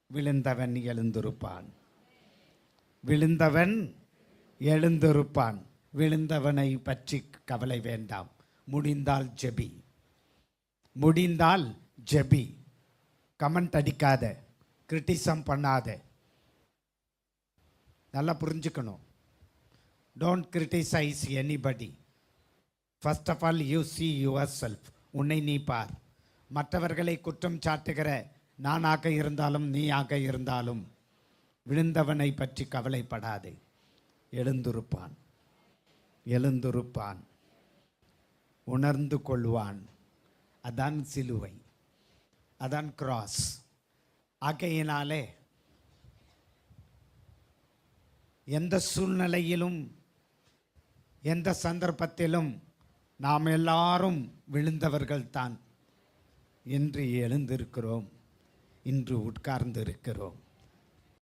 விழுந்தவன் எழுந்திருப்பான். விழுந்தவன் எழுந்திருப்பான். விழுந்தவனை பற்றி கவலை வேண்டாம். முடிந்தால் ஜெபி. முடிந்தால் ஜெபி. கமெண்ட் அடிக்காத, கிரிட்டிசம் பண்ணாத. நல்லா புரிஞ்சுக்கணும். Don't criticise anybody. First of all you see yourself. உன்னை நீ பார். மற்றவர்களை குற்றம் சாட்டுகிற நானாக இருந்தாலும் நீயாக இருந்தாலும் விழுந்தவனை பற்றி கவலைப்படாதே. எழுந்திருப்பான், எழுந்திருப்பான், உணர்ந்து கொள்வான். அதான் சிலுவை, அதான் கிராஸ். ஆகையினாலே எந்த சூழ்நிலையிலும் எந்த சந்தர்ப்பத்திலும் நாம் எல்லாரும் விழுந்தவர்கள் தான். இன்று எழுந்திருக்கிறோம், இன்று உட்கார்ந்து இருக்கிறோம்.